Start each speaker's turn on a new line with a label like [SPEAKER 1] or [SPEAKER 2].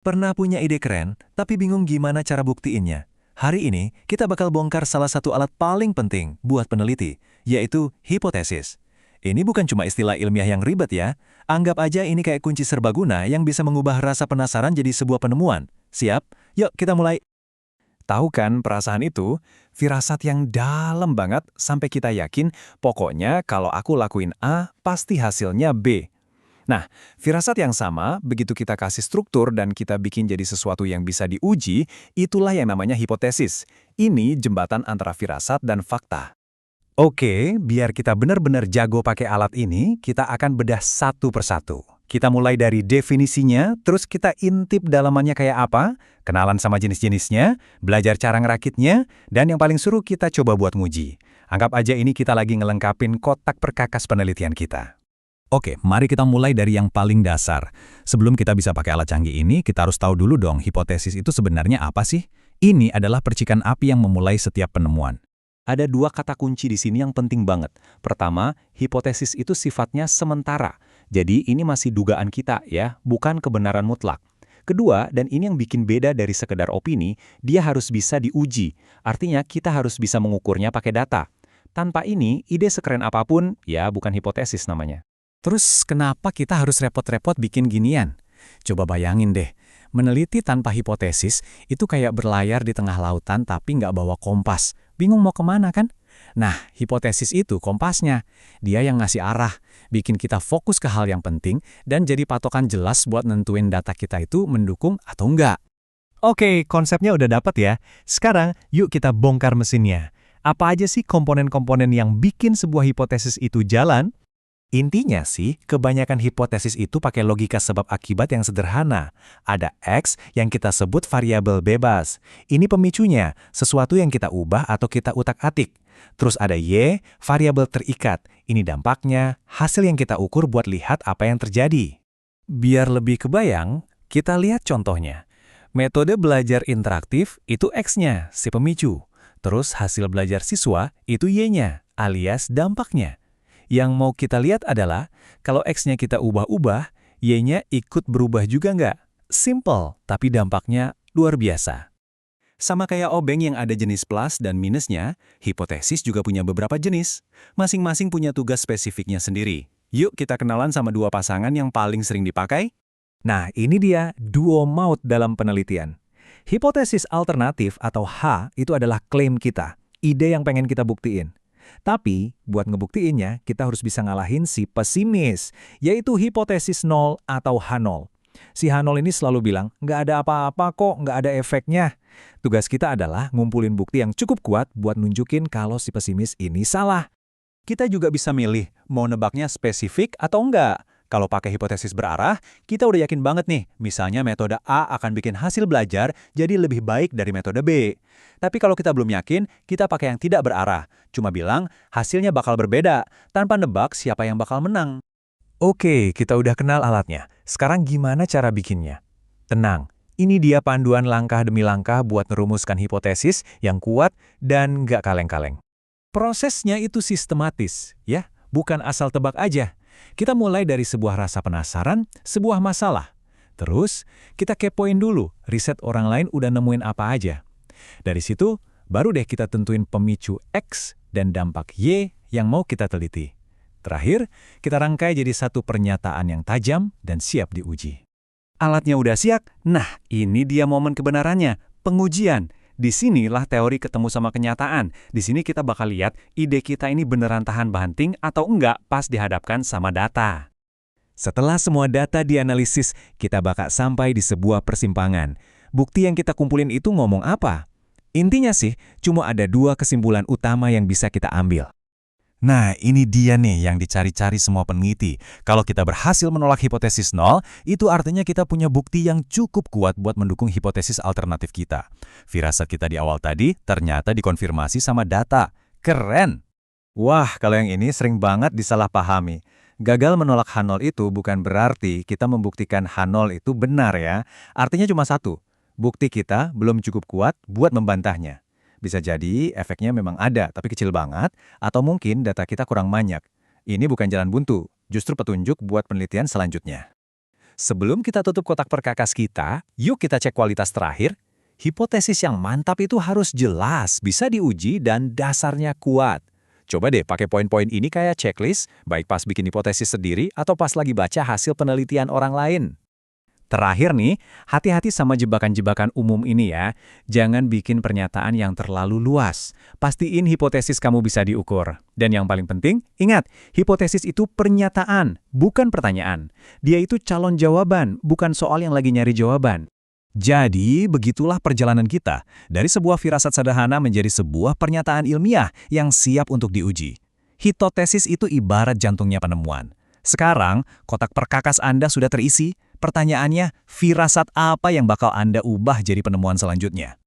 [SPEAKER 1] Pernah punya ide keren, tapi bingung gimana cara buktiinnya? Hari ini, kita bakal bongkar salah satu alat paling penting buat peneliti, yaitu hipotesis. Ini bukan cuma istilah ilmiah yang ribet ya. Anggap aja ini kayak kunci serbaguna yang bisa mengubah rasa penasaran jadi sebuah penemuan. Siap? Yuk kita mulai. Tahu kan perasaan itu? Firasat yang dalam banget sampai kita yakin pokoknya kalau aku lakuin A, pasti hasilnya B. Nah, firasat yang sama, begitu kita kasih struktur dan kita bikin jadi sesuatu yang bisa diuji, itulah yang namanya hipotesis. Ini jembatan antara firasat dan fakta. Oke, biar kita benar-benar jago pakai alat ini, kita akan bedah satu persatu. Kita mulai dari definisinya, terus kita intip dalamannya kayak apa, kenalan sama jenis-jenisnya, belajar cara ngerakitnya, dan yang paling seru kita coba buat nguji. Anggap aja ini kita lagi ngelengkapin kotak perkakas penelitian kita. Oke, mari kita mulai dari yang paling dasar. Sebelum kita bisa pakai alat canggih ini, kita harus tahu dulu dong hipotesis itu sebenarnya apa sih? Ini adalah percikan api yang memulai setiap penemuan. Ada dua kata kunci di sini yang penting banget. Pertama, hipotesis itu sifatnya sementara. Jadi ini masih dugaan kita ya, bukan kebenaran mutlak. Kedua, dan ini yang bikin beda dari sekedar opini, dia harus bisa diuji. Artinya kita harus bisa mengukurnya pakai data. Tanpa ini, ide sekeren apapun, ya bukan hipotesis namanya. Terus kenapa kita harus repot-repot bikin ginian? Coba bayangin deh, meneliti tanpa hipotesis itu kayak berlayar di tengah lautan tapi nggak bawa kompas. Bingung mau kemana kan? Nah, hipotesis itu kompasnya. Dia yang ngasih arah, bikin kita fokus ke hal yang penting, dan jadi patokan jelas buat nentuin data kita itu mendukung atau enggak. Oke, konsepnya udah dapat ya. Sekarang, yuk kita bongkar mesinnya. Apa aja sih komponen-komponen yang bikin sebuah hipotesis itu jalan? Intinya sih, kebanyakan hipotesis itu pakai logika sebab akibat yang sederhana. Ada X yang kita sebut variabel bebas. Ini pemicunya, sesuatu yang kita ubah atau kita utak-atik. Terus ada Y, variabel terikat. Ini dampaknya, hasil yang kita ukur buat lihat apa yang terjadi. Biar lebih kebayang, kita lihat contohnya. Metode belajar interaktif itu X-nya, si pemicu. Terus hasil belajar siswa itu Y-nya, alias dampaknya. Yang mau kita lihat adalah, kalau X-nya kita ubah-ubah, Y-nya ikut berubah juga nggak? Simple, tapi dampaknya luar biasa. Sama kayak obeng yang ada jenis plus dan minusnya, hipotesis juga punya beberapa jenis. Masing-masing punya tugas spesifiknya sendiri. Yuk kita kenalan sama dua pasangan yang paling sering dipakai. Nah, ini dia duo maut dalam penelitian. Hipotesis alternatif atau H itu adalah klaim kita, ide yang pengen kita buktiin. Tapi, buat ngebuktiinnya, kita harus bisa ngalahin si pesimis, yaitu hipotesis 0 atau H0. Si H0 ini selalu bilang, nggak ada apa-apa kok, nggak ada efeknya. Tugas kita adalah ngumpulin bukti yang cukup kuat buat nunjukin kalau si pesimis ini salah. Kita juga bisa milih, mau nebaknya spesifik atau enggak. Kalau pakai hipotesis berarah, kita udah yakin banget nih, misalnya metode A akan bikin hasil belajar jadi lebih baik dari metode B. Tapi kalau kita belum yakin, kita pakai yang tidak berarah. Cuma bilang, hasilnya bakal berbeda, tanpa nebak siapa yang bakal menang. Oke, kita udah kenal alatnya. Sekarang gimana cara bikinnya? Tenang, ini dia panduan langkah demi langkah buat merumuskan hipotesis yang kuat dan nggak kaleng-kaleng. Prosesnya itu sistematis, ya, bukan asal tebak aja. Kita mulai dari sebuah rasa penasaran, sebuah masalah. Terus, kita kepoin dulu, riset orang lain udah nemuin apa aja. Dari situ, baru deh kita tentuin pemicu X dan dampak Y yang mau kita teliti. Terakhir, kita rangkai jadi satu pernyataan yang tajam dan siap diuji. Alatnya udah siap? Nah, ini dia momen kebenarannya, pengujian. Di sinilah teori ketemu sama kenyataan. Di sini kita bakal lihat ide kita ini beneran tahan banting atau enggak pas dihadapkan sama data. Setelah semua data dianalisis, kita bakal sampai di sebuah persimpangan. Bukti yang kita kumpulin itu ngomong apa? Intinya sih, cuma ada dua kesimpulan utama yang bisa kita ambil. Nah, ini dia nih yang dicari-cari semua peneliti. Kalau kita berhasil menolak hipotesis 0, itu artinya kita punya bukti yang cukup kuat buat mendukung hipotesis alternatif kita. Firasat kita di awal tadi ternyata dikonfirmasi sama data. Keren! Wah, kalau yang ini sering banget disalahpahami. Gagal menolak H0 itu bukan berarti kita membuktikan H0 itu benar ya. Artinya cuma satu, bukti kita belum cukup kuat buat membantahnya. Bisa jadi efeknya memang ada, tapi kecil banget, atau mungkin data kita kurang banyak. Ini bukan jalan buntu, justru petunjuk buat penelitian selanjutnya.
[SPEAKER 2] Sebelum kita tutup kotak perkakas kita, yuk kita cek kualitas terakhir. Hipotesis yang mantap itu harus jelas, bisa diuji, dan dasarnya kuat. Coba deh pakai poin-poin ini kayak checklist, baik pas bikin hipotesis sendiri atau pas lagi baca hasil penelitian orang lain. Terakhir nih, hati-hati sama jebakan-jebakan umum ini ya. Jangan bikin pernyataan yang terlalu luas. Pastiin hipotesis kamu bisa diukur. Dan yang paling penting, ingat, hipotesis itu pernyataan, bukan pertanyaan. Dia itu calon jawaban, bukan soal yang lagi nyari jawaban. Jadi, begitulah perjalanan kita. Dari sebuah firasat sederhana menjadi sebuah pernyataan ilmiah yang siap untuk diuji. Hipotesis itu ibarat jantungnya penemuan. Sekarang, kotak perkakas Anda sudah terisi. Pertanyaannya, firasat apa yang bakal Anda ubah jadi penemuan selanjutnya?